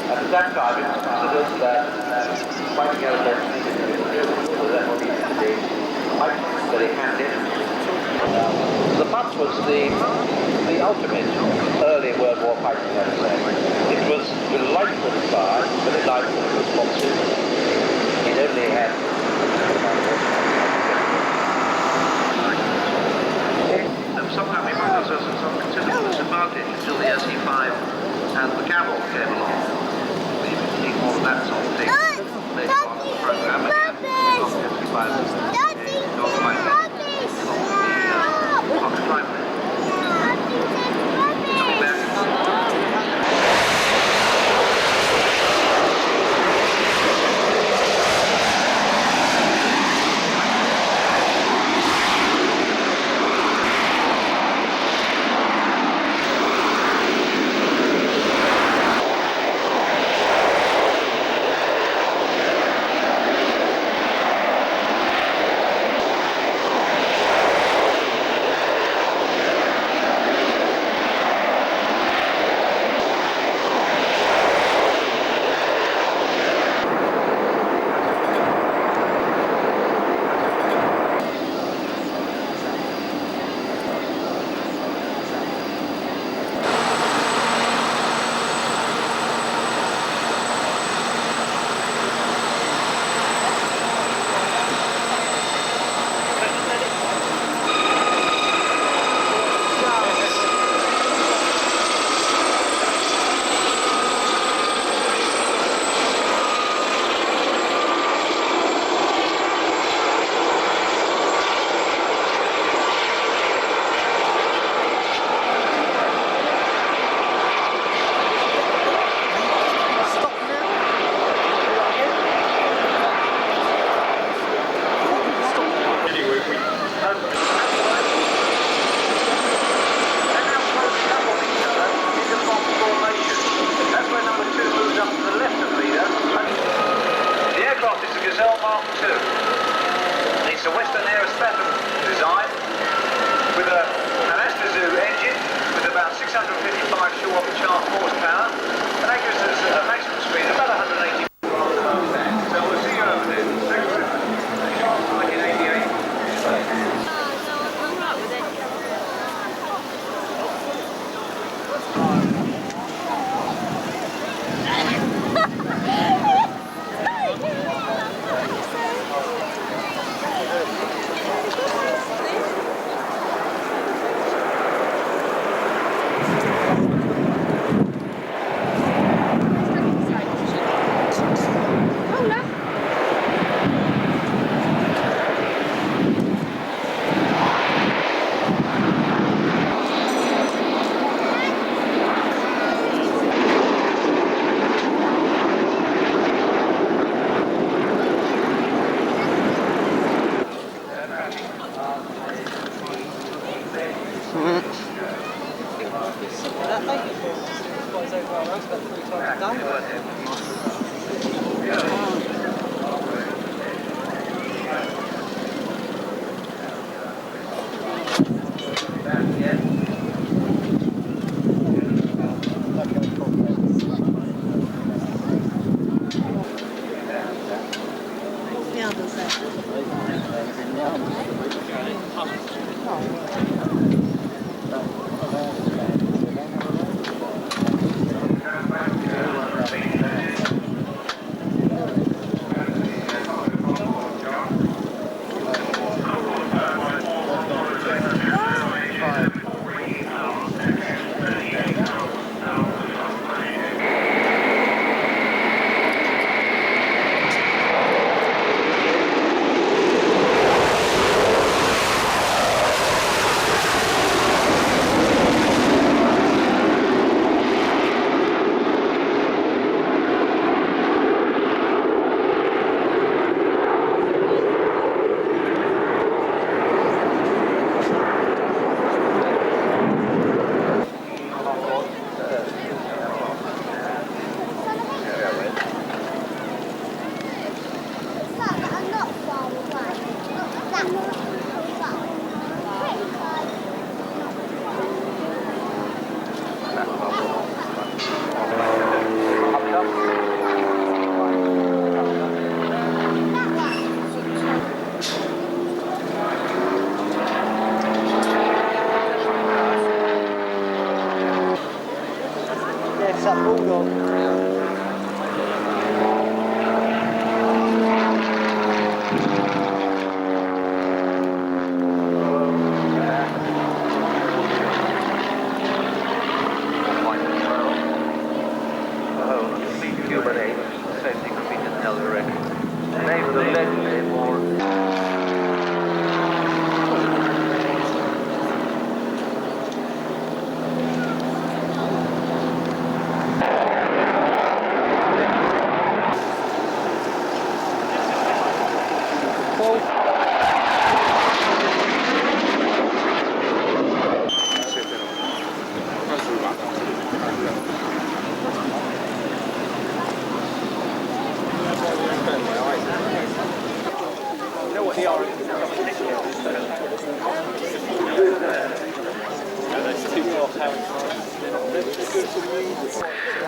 And at that time it was considered that fighting aerobatic needed to be therefore needed to be very handy. The Pups was the ultimate early World War fighting aeroplane. It was delightful to fly, very light and responsive. It only had somehow we found ourselves at some considerable disadvantage until the SE-5 and the Camel came along. We need more of that sort of thing later on in the programme.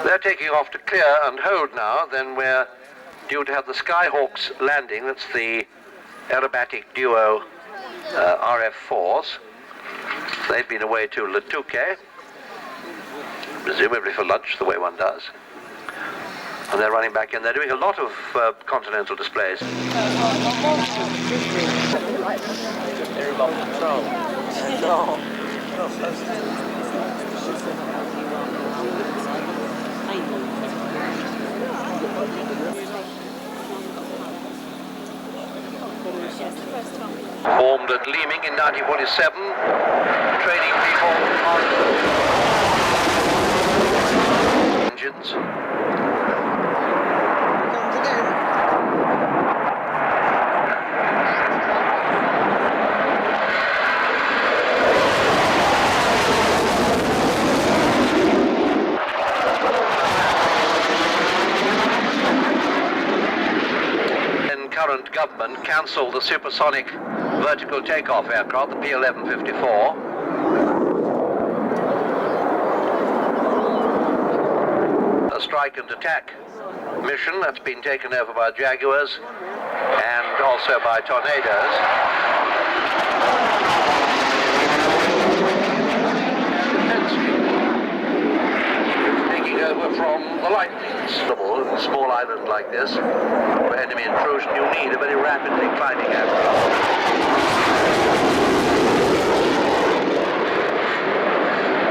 They're taking off to clear and hold now. Then we're due to have the Skyhawks landing. That's the aerobatic duo RF4s. They've been away to Latuke, presumably for lunch, the way one does. And they're running back in. They're doing a lot of continental displays. Formed at Leeming in 1947, training people on engines. Current government cancelled the supersonic vertical takeoff aircraft, the P-1154. A strike and attack mission that's been taken over by Jaguars and also by Tornadoes. Taking over from the Lightnings. In a small island like this, for enemy intrusion, you need a very rapidly climbing aircraft.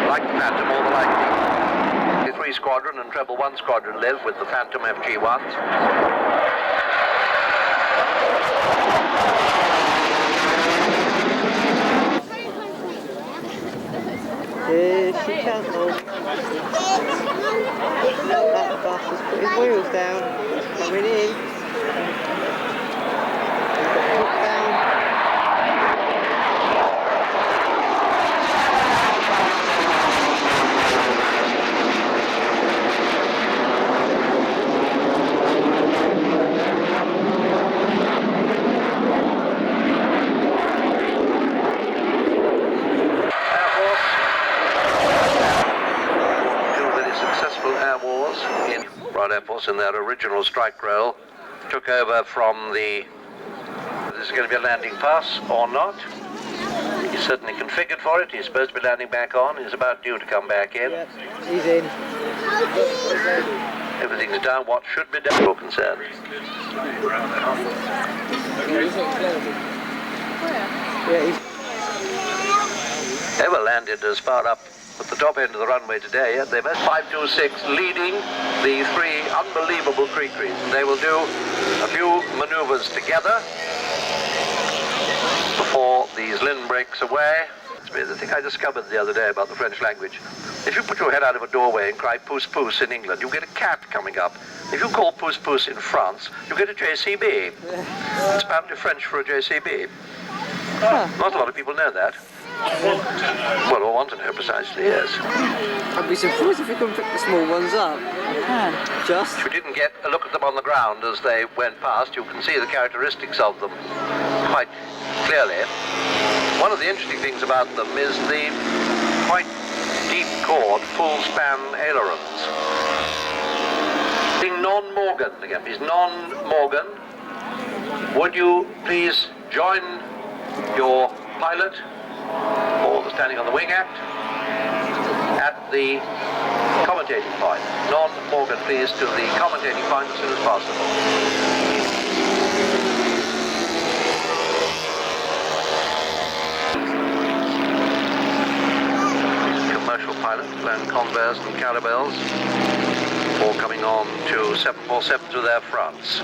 Like the Phantom or the Lightning. The 3 Squadron and Treble 1 Squadron live with the Phantom FG-1s. Here she cancelled. That bastard's put his wheels down. Coming in. Put down. Air Force in their original strike role took over from the... This is going to be a landing pass or not. He's certainly configured for it. He's supposed to be landing back on. He's about due to come back in. Yep, he's in. Everything's done what should be done for concern. They were landed as far up at the top end of the runway today, and they've 526 leading the 3 unbelievable creekeries. And they will do a few maneuvers together before these Lynn breaks away. It's the thing I discovered the other day about the French language. If you put your head out of a doorway and cry pouce pouce in England, you get a cat coming up. If you call pouce pouce in France, you get a JCB. It's apparently French for a JCB. Not a lot of people know that. Well, or want to know precisely, yes. I'd be surprised if we couldn't pick the small ones up. Just. If you didn't get a look at them on the ground as they went past, you can see the characteristics of them quite clearly. One of the interesting things about them is the quite deep chord, full span ailerons. Being non-Morgan again, please, non-Morgan. Would you please join your pilot or the standing on the wing act at the commentary? commentating point. Non-Morgan, please, to the commentating point as soon as possible. Commercial pilot, flown Convair's and Carabels, all coming on to 747 to their fronts.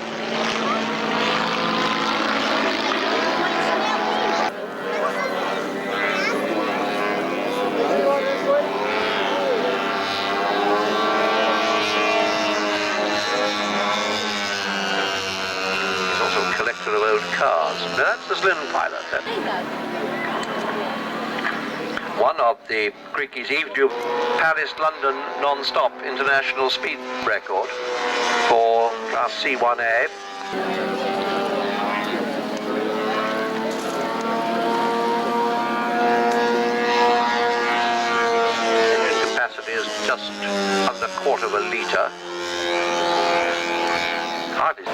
He's also a collector of old cars. Now that's the Slynn pilot. One of the Creaky's Eve Paris-London non-stop international speed record for Class C1A. Engine capacity is just under a quarter of a litre. Hardly.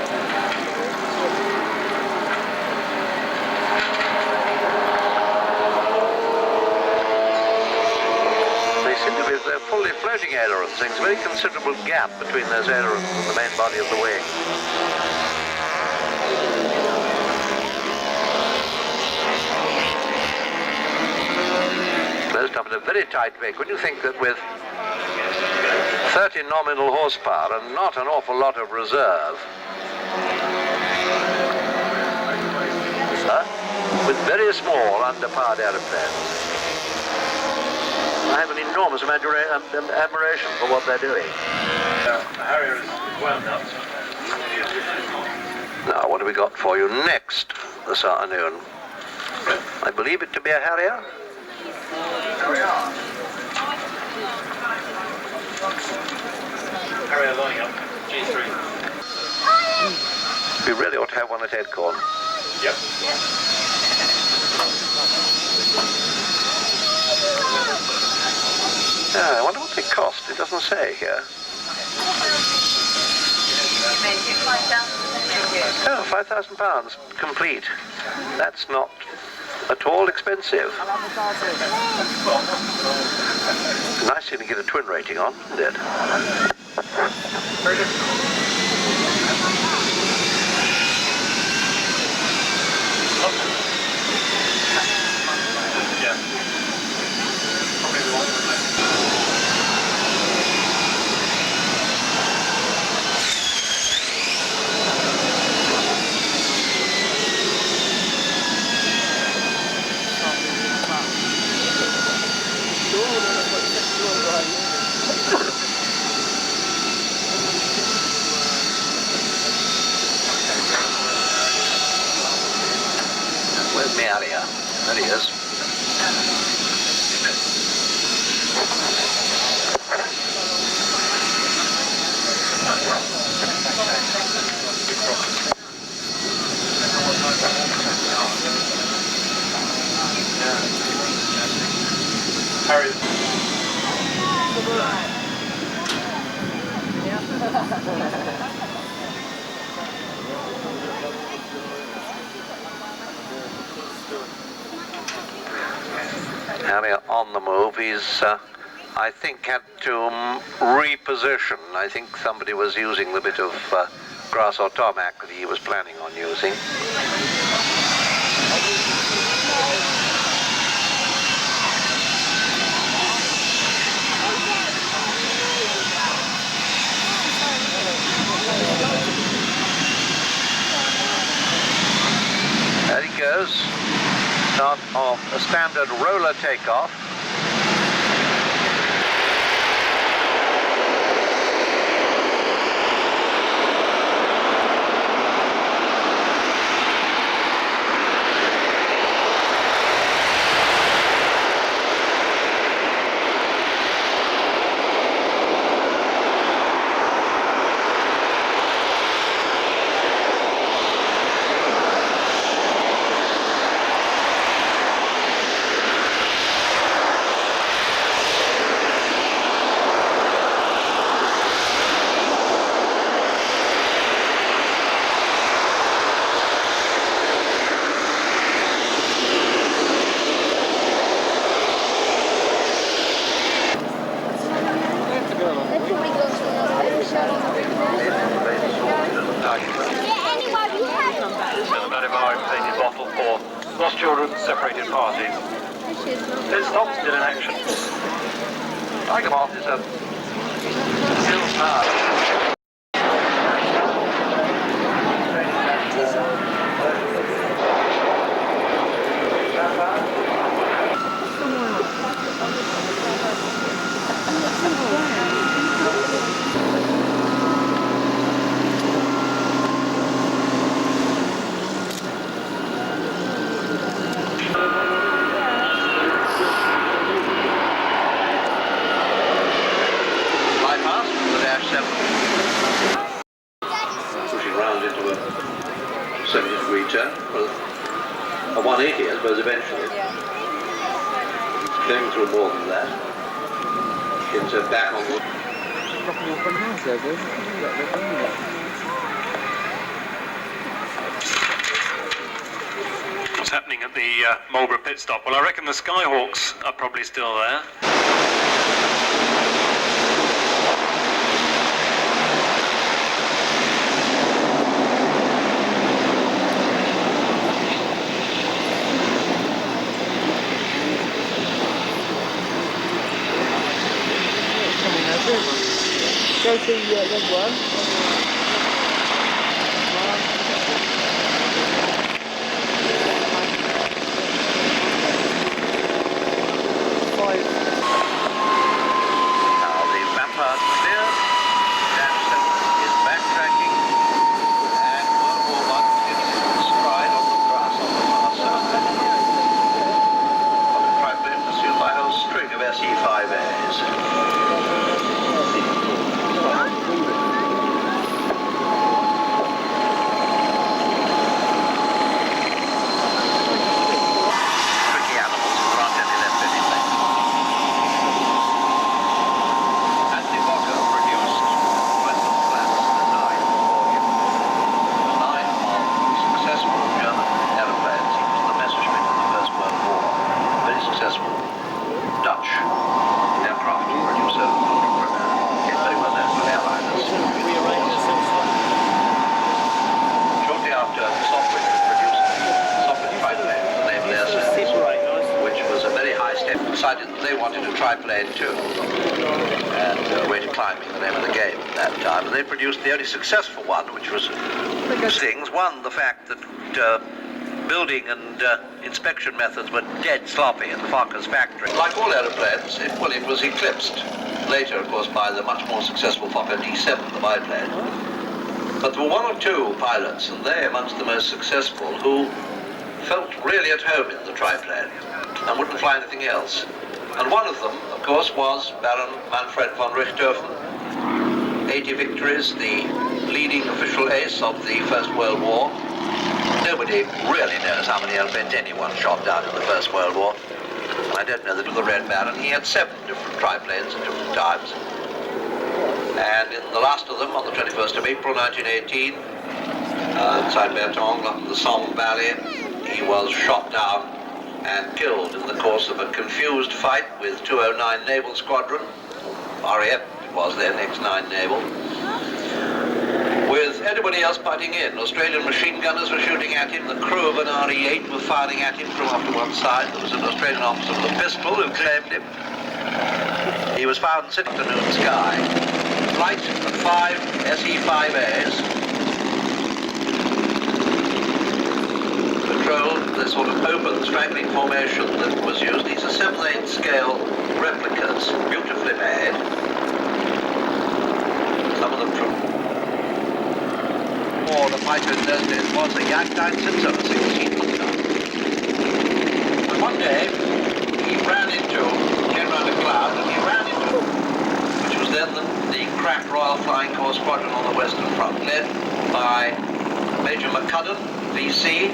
They're fully floating ailerons. There's a very considerable gap between those ailerons and the main body of the wing. Closed up in a very tight wake. When you think that with 30 nominal horsepower and not an awful lot of reserve, with very small underpowered aeroplanes, I have an enormous admiration for what they're doing. Harrier is wound up. Now, what have we got for you next this afternoon? I believe it to be a Harrier. Harrier lining up, G3. We really ought to have one at Headcorn. Yep. Yeah, I wonder what they cost. It doesn't say here. Oh, £5,000 complete. That's not at all expensive. Nice thing to get a twin rating on, isn't it? Very good. Yeah. Where's my area? There he is. Harrier. Harrier on the move. He's, I think, had to reposition. I think somebody was using the bit of grass or tarmac that he was planning on using. There he goes. Start of a standard roller takeoff. Lost children, separated parties. Pit stop still in action. Tiger Moth is a still star. Pushing round into a 70-degree turn, well, a 180 I suppose eventually. Going through more than that. Into back on the... What's happening at the Marlborough pit stop? Well, I reckon the Skyhawks are probably still there. Go to red one. Now the rampart clear, Dash 7 is backtracking, and World War I gets its stride on the grass on the far side. On the triplane pursued by a whole string of SE-5As. Decided that they wanted a triplane too, and way to climbing, the name of the game at that time. And they produced the only successful one, which was things. One, the fact that building and inspection methods were dead sloppy at the Fokkers factory. Like all aeroplanes, it was eclipsed later, of course, by the much more successful Fokker D7, the biplane. But there were one or two pilots, and they amongst the most successful, who felt really at home in the triplane and wouldn't fly anything else. And one of them, of course, was Baron Manfred von Richthofen. 80 victories, the leading official ace of the First World War. Nobody really knows how many airplanes anyone shot down in the First World War. And I don't know that with the Red Baron, he had 7 different triplanes at different times. And in the last of them, on the 21st of April 1918, inside Bertong, up in the Somme Valley, he was shot down and killed in the course of a confused fight with 209 Naval Squadron, RAF it was then, X-9 Naval, with everybody else butting in. Australian machine gunners were shooting at him, the crew of an RE-8 were firing at him from off to one side. There was an Australian officer with a pistol who claimed him. He was found sitting in the noon sky. Flight of 5 SE-5As controlled the sort of open straggling formation that was used. These are 7/8 scale replicas, beautifully made. Some of them from... Or the fighter in those days was the Jagd 16. And one day, he ran into, came round a cloud, and he ran into, which was then the crack Royal Flying Corps Squadron on the Western Front, led by Major McCudden, VC.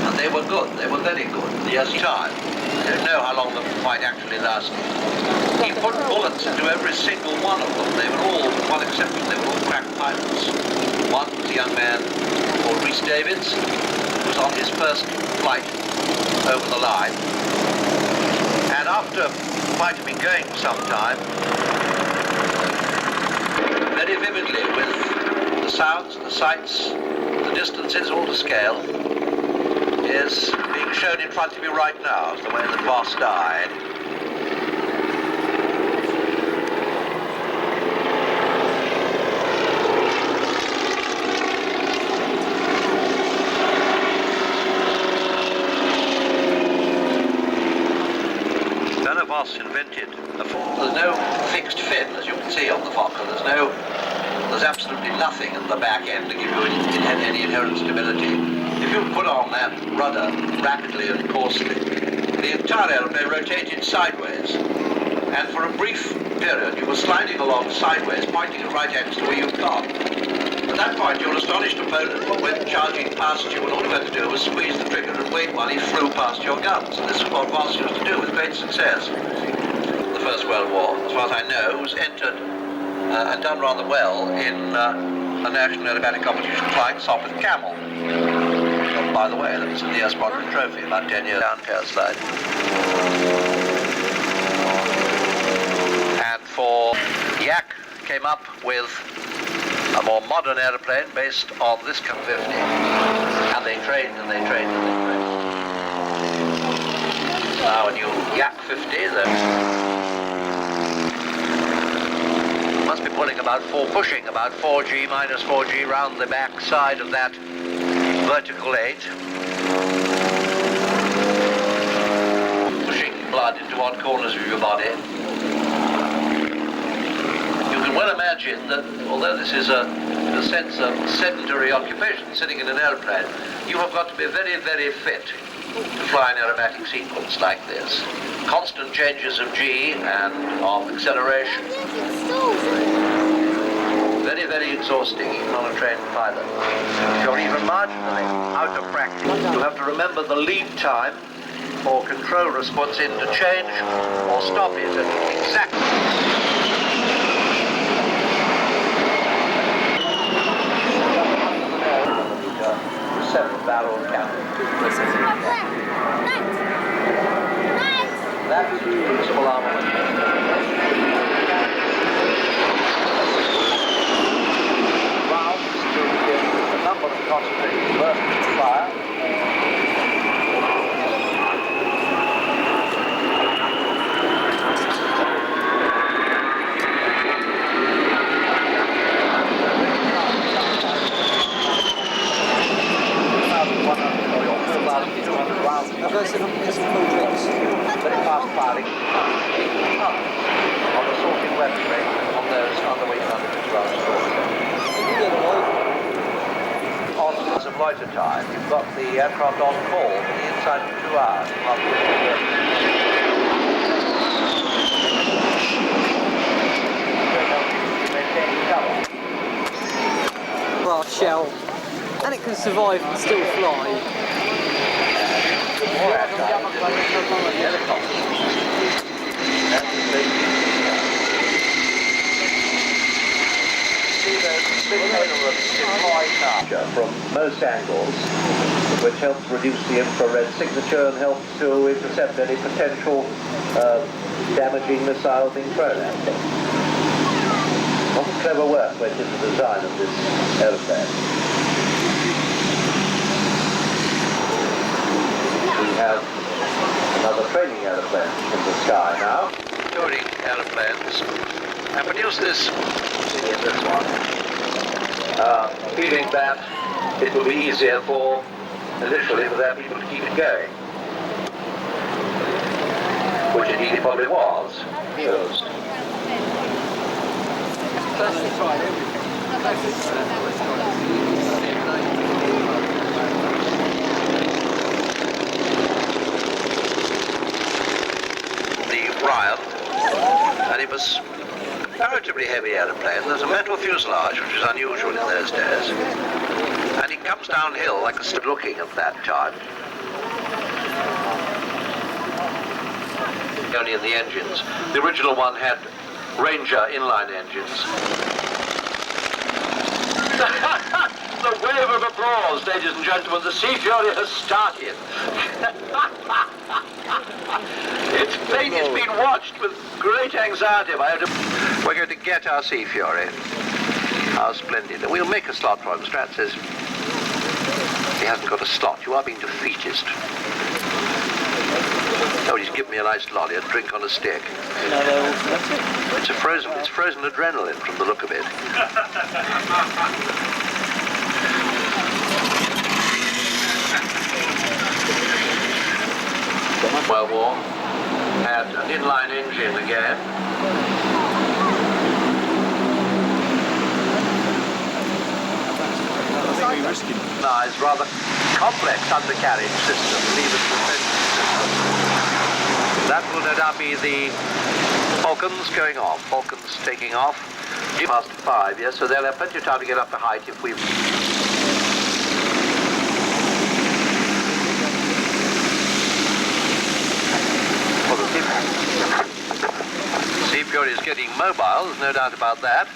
And they were good, they were very good, the time. I don't know how long the fight actually lasted. He put bullets into every single one of them. They were all, with one exception, they were all crack pilots. One was a young man called Rhys Davids, who was on his first flight over the line. And after the fight had been going for some time, very vividly with the sounds, the sights, the distances, all to scale, is being shown in front of you right now, is the way the boss died. Invented. There's no fixed fin, as you can see on the Fokker. There's absolutely nothing at the back end to give you any inherent stability. If you put on that rudder rapidly and coarsely, the entire aeroplane rotated sideways, and for a brief period you were sliding along sideways, pointing at right angles to where you'd gone. At that point, your astonished opponent went charging past you, and all you had to do was squeeze the trigger and wait while he flew past your guns. And this is what Voss used to do with great success. The First World War, as far as I know, was entered and done rather well in a national aerobatic competition flying soft with camel. And by the way, that was in the Squadron Trophy about 10 years down tail slide. And for Yak came up with a more modern aeroplane based on this C-50. And they trained and they trained and they trained. Now a new Yak 50, must be pushing about 4G minus 4G round the back side of that vertical 8. Pushing blood into odd corners of your body. You can well imagine that although this is in a sense a sedentary occupation, sitting in an aeroplane, you have got to be very, very fit to fly an aerobatic sequence like this. Constant changes of G and of acceleration. Very, very exhausting, even on a trained pilot. If you're even marginally out of practice, you have to remember the lead time for control response in to change or stop it at exactly. Seven-barrel cannon. That's useful armament. Rounds to give a number of concentrated bursts of fire. Very fast firing on the sorting weaponry on those underweight under 2 rounds. On of loiter time, you've got the aircraft on call for the inside of 2 hours. Brass shell, and it can survive and still fly. From most angles, which helps reduce the infrared signature and helps to intercept any potential damaging missile being thrown at them. Lots of clever work went into the design of this aeroplane. We have another training aeroplane in the sky now. Touring aeroplanes. And produce this one. Feeling that it will be easier initially for their people to keep it going. Which indeed it probably was. Used. Ryan, and it was a comparatively heavy aeroplane. There's a metal fuselage, which was unusual in those days, and it comes downhill like a stood looking at that time. Only in the engines. The original one had Ranger inline engines. The wave of applause, ladies and gentlemen. The Sea Fury has started. Its fate is being watched with great anxiety. We're going to get our Sea Fury. How splendid. We'll make a slot for him, Strat says. He hasn't got a slot. You are being defeatist. Oh, he's given me a nice lolly, a drink on a stick. No, they're all frozen. It's frozen adrenaline from the look of it. Well warm. Had an inline engine again. No, it's rather complex undercarriage system, lever suspension system. That will no doubt be the Falcons going off. Falcons taking off. Past 5, yes, so they'll have plenty of time to get up to height if we... Well, the Sea Fury is getting mobile, there's no doubt about that.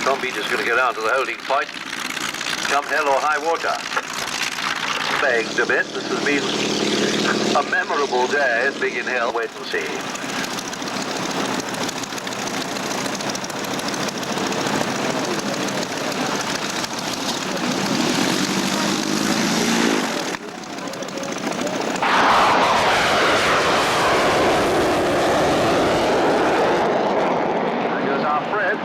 Tom Beach is going to go down to the holding point, come hell or high water. Plagued a bit. This has been a memorable day at Biggin Hill. Wait and see. There goes our Fred.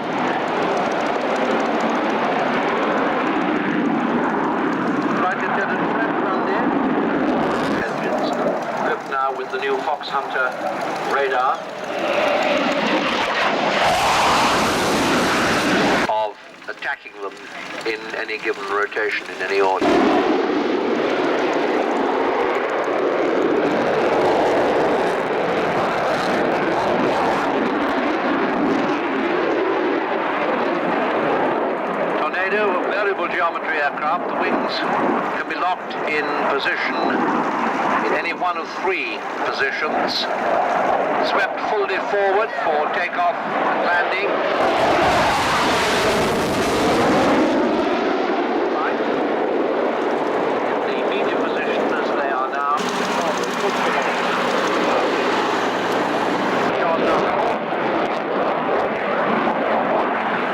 With the new Fox Hunter radar of attacking them in any given rotation, in any order. Tornado, a variable geometry aircraft. The wings can be locked in position in any one of 3 positions, swept fully forward for takeoff and landing. Right. In the medium position as they are now.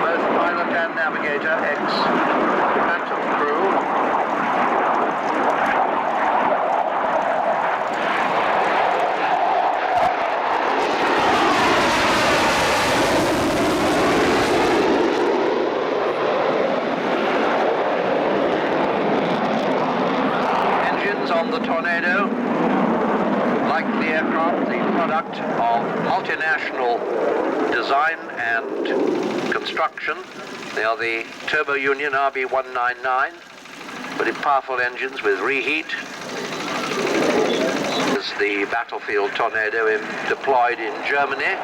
Both pilot and navigator, ex-Phantom crew. On the Tornado, like the aircraft, the product of multinational design and construction. They are the Turbo Union RB199, very powerful engines with reheat. This is the battlefield Tornado deployed in Germany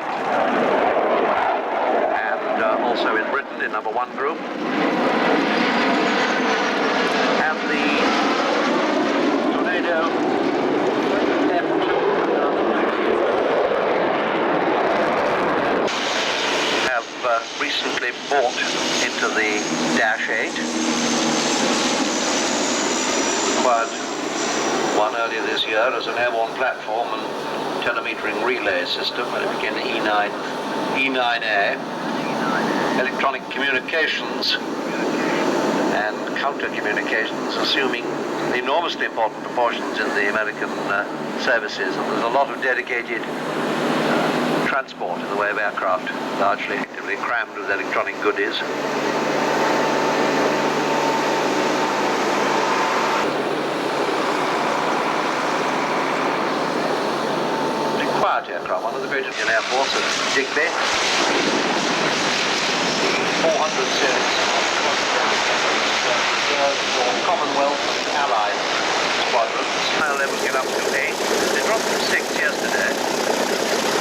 and also in Britain in number 1 group. And the have recently bought into the Dash 8. Acquired one earlier this year as an airborne platform and telemetering relay system, and it became the E9A. Electronic communications and counter-communications, assuming enormously important proportions in the American services, and there's a lot of dedicated transport in the way of aircraft, largely actively crammed with electronic goodies. It's a quiet aircraft, one of the greatest in Air Force at Digby. 400 series. For Commonwealth and Allied squadrons. High levels get up to 8. They dropped to 6 yesterday.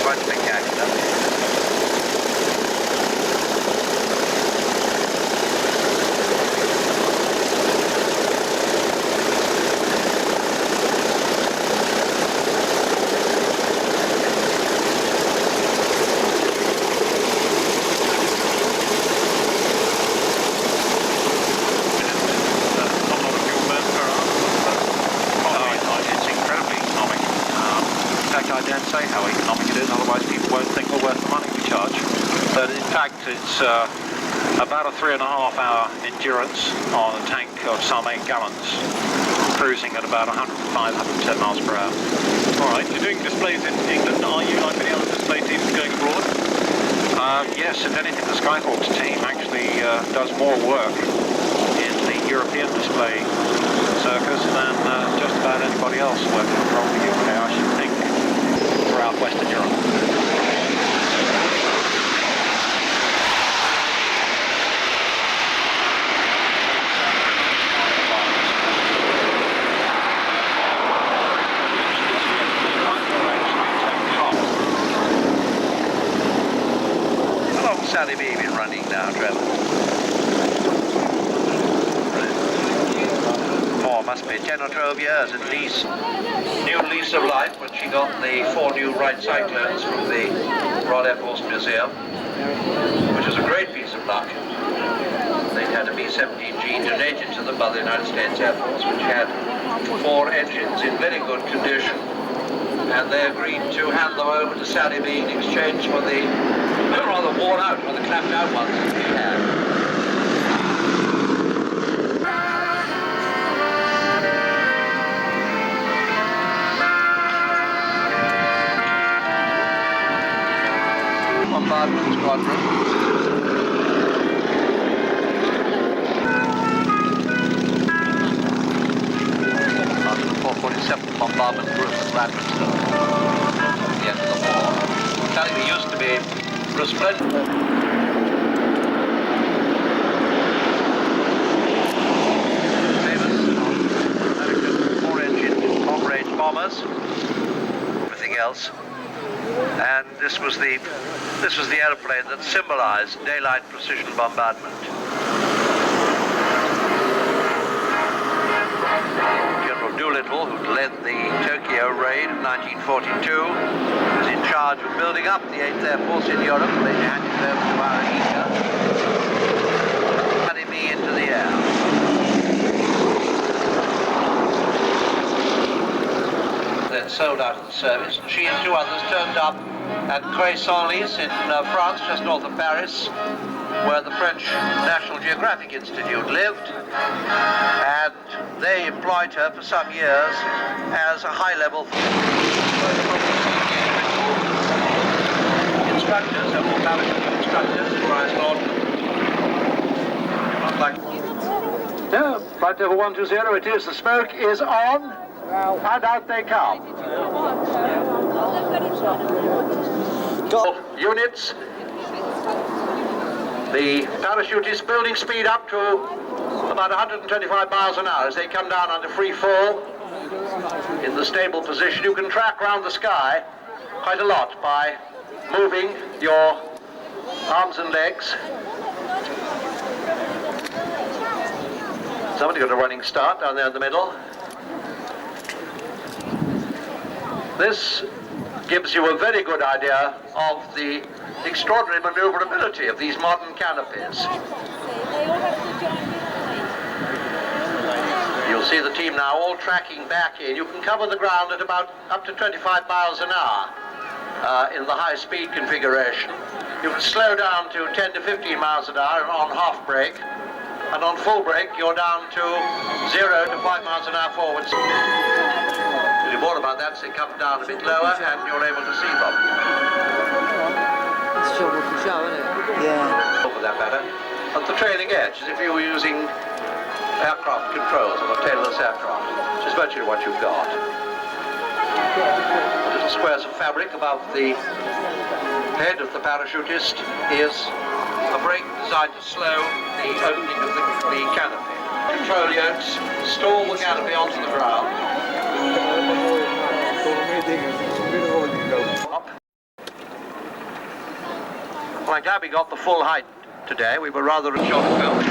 Quite spectacular. Say how economic it is, otherwise people won't think we're worth the money we charge. But in fact, it's About a 3.5-hour endurance on a tank of some 8 gallons, cruising at about 105, 110 miles per hour. Alright, you're doing displays in England, are you, like many other display teams going abroad? Yes, if anything, the Skyhawks team actually does more work in the European display circus than just about anybody else working from the UK, I should think, throughout Western Europe. Sally B been running now, Trevor? More, must be 10 or 12 years at least. New lease of life when she got the 4 new Wright cyclones from the Royal Air Force Museum, which was a great piece of luck. They'd had a B-17G donated to them by the United States Air Force, which had 4 engines in very good condition, and they agreed to hand them over to Sally B in exchange for the rather worn out, rather clapped out ones that we had. Bombardment Squadron. After the 447th Bombardment Group at Ladminster at the end of the war. Telling me used to be resplendent. Famous American 4-engine long-range bombers, everything else, and this was the airplane that symbolized daylight precision bombardment. General Doolittle, who led the Tokyo raid of 1942, was in charge of building up the 8th Air Force in Europe. They handed it over to Aerobatic, putting me into the air. Then sold out of the service. She and 2 others turned up at Creil-Senlis in France, just north of Paris, where the French National Geographic Institute lived, and they employed her for some years as a high-level instructors, several parachute instructors in Rice Lord. No, flight level 120, it is. The smoke is on, and out they come. Units. The parachute is building speed up to about 125 miles an hour as they come down under free fall. In the stable position, you can track around the sky quite a lot by moving your arms and legs. Somebody got a running start down there in the middle. This gives you a very good idea of the extraordinary maneuverability of these modern canopies. You'll see the team now all tracking back in. You can cover the ground at about up to 25 miles an hour in the high-speed configuration. You can slow down to 10 to 15 miles an hour on half brake, and on full brake you're down to 0 to 5 miles an hour forwards. You'll be more about that, so they come down a bit lower and you're able to see them. It's a short walking show, isn't it? Yeah. For that matter, at the trailing edge, as if you were using aircraft controls on a tailless aircraft, which is virtually what you've got. Little squares of fabric above the head of the parachutist is a brake designed to slow the opening of the canopy. Control yokes stall the canopy onto the ground. Well, I'm glad we got the full height today. We were rather short film.